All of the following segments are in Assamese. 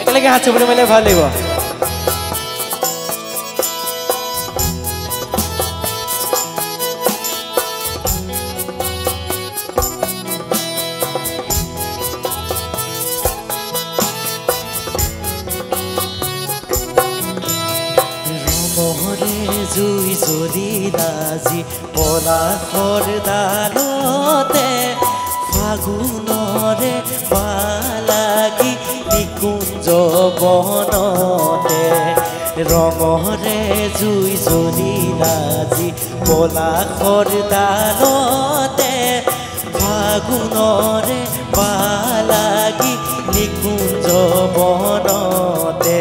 একেলগে হাত চুবুৰি মাৰিলে ভাল লাগিব জুই জ্বলি লাজি পলাশৰ ডালতে ফাগুণৰে পালাগি নিকুঞ্জ বনতে ৰঙৰে জুই জ্বলি লাজি পলাশৰ ডালতে ফাগুণৰে পালাগি নিকুঞ্জ বনতে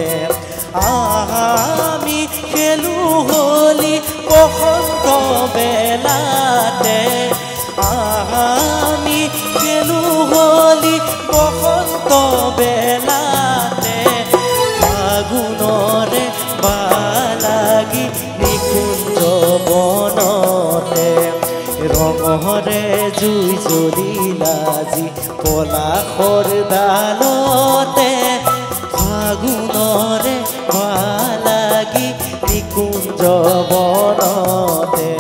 আমি খেলো হলি বসন্ত বেলাতে আমি খেলো হলি বসন্ত বেলাতে ফাগুণৰে পালাগি নিকুঞ্জ বনতে ৰঙৰে জুই জ্বলি লাজি পলাশৰ ডালতে ফাগুণৰে পালাগি নিকুঞ্জ বনতে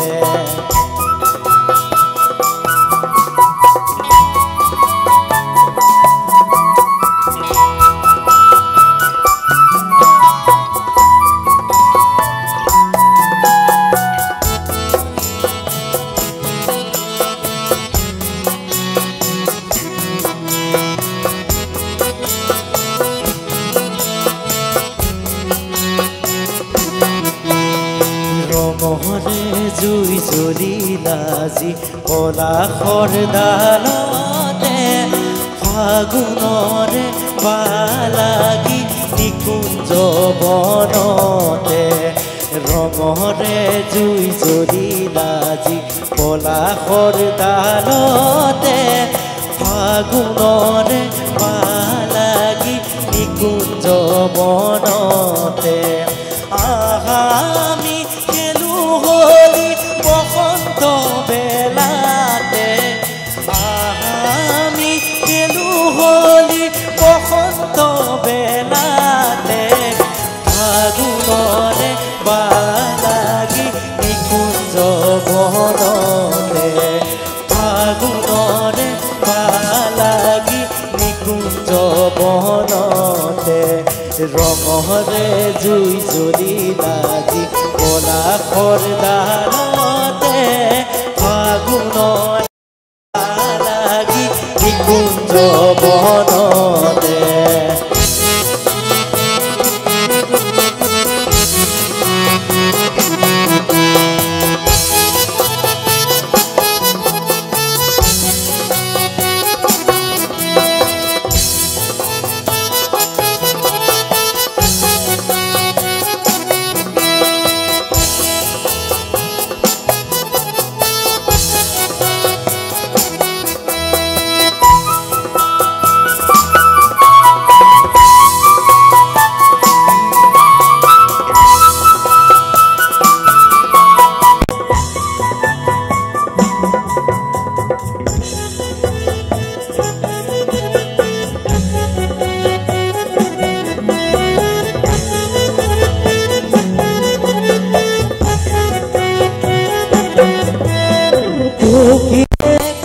ৰঙৰে জুই জ্বলি লাজি পলাশৰ ডালতে ফাগুণৰে পালাগি নিকুঞ্জ বনতে ৰঙৰে জুই জ্বলি লাজি পলাশৰ ডালতে ফাগুণৰে পালাগি নিকুঞ্জ বনতে আমি খেলো হলি বসন্ত বেলাতে আমি খেলো হলি বসন্ত বেলাতে ফাগুণৰে পালাগি নিকুঞ্জ বনতে ফাগুণৰে পালাগি নিকুঞ্জ বনতে ৰঙৰে জুই জ্বলি লাজি পলাশৰ ডালতে ফাগুণৰ পালাগি নিকুঞ্জ বনতে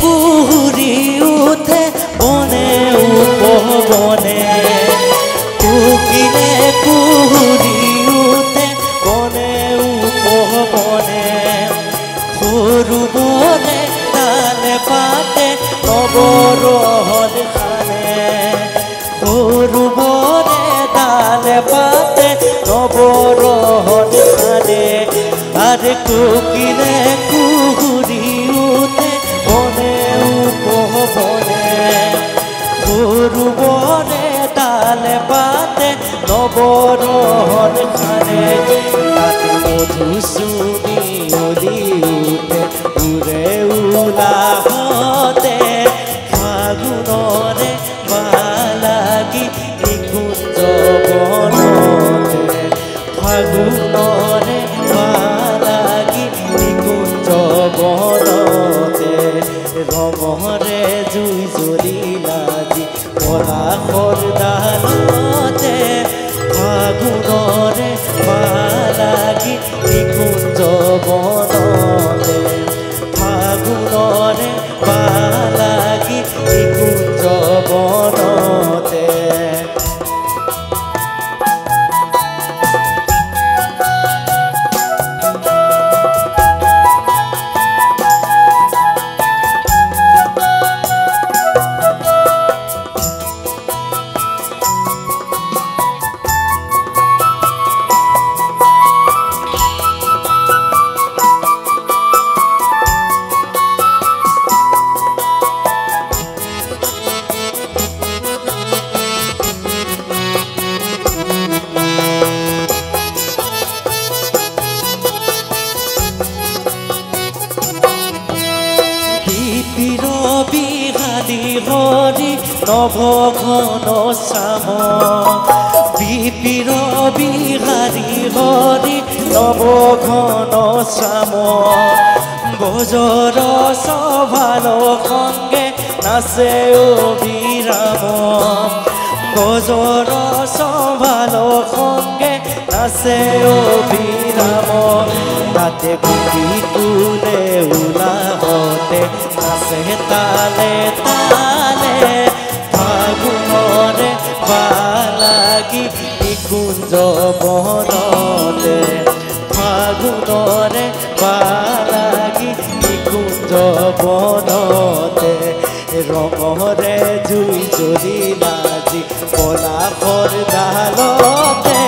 কুহুৰি উঠে বনে উপবনে কুকিলে কুহুৰি উঠে বনে উপবনে সৰু বনে তালে পাতে নৱৰহন খানে সৰু বনে তালে পাতে নৱৰহন খানে আৰে কুকিলে কুহুৰি উঠে বনে উপবনে সৰু বনে তালে পাতে নৱৰহন খানে তাতে মধু চুনি অলি উঠে উৰে উলাহতে ফাগুণৰে পালাগি নিকুঞ্জ বনতে ফাগুণৰে পালাগি নিকুঞ্জ ৰঙৰে জুই জ্বলিলা আজি পলাশৰ ডালতে ফাগুণৰে বালাগি নিকুঞ্জ বনতে ফাগুণৰে বালাগি নিকুঞ্জ বনতে বিহালী হৰি নভ ঘন শ্যাম বিপিৰ বিহালী হৰি নভ ঘন শ্যাম বজৰ সভাল সঙ্গে নাচে অবিৰাম বজৰ সভাল সঙ্গে নাচে অবিৰাম তাতে গুটি তোলে ওলাহতে নাচে তালে তালে ফাগুণৰে বালাগি নিকুঞ্জ বনতে ফাগুণৰে বালাগি নিকুঞ্জ বনতে ৰঙৰে জুই জ্বলিলা আজি পলাশৰ ডালতে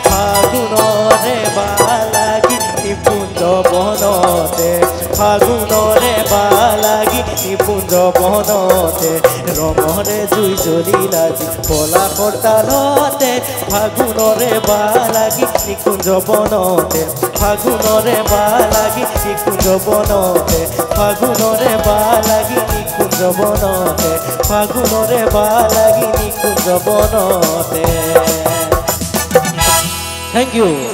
ফাগুণৰে বালাগি নিকুঞ্জ বনতে ফাগুণৰে বালাগি নিকুঞ্জ বনতে ৰঙৰে জুই জ্বলিলা আজি পলাশৰ ডালতে ফাগুণৰে বালাগি নিকুঞ্জ বনতে ফাগুণৰে বালাগি নিকুঞ্জ বনতে ফাগুণৰে বালাগি নিকুঞ্জ বনতে ফাগুণৰে বালাগি নিকুঞ্জ বনতে। Thank you.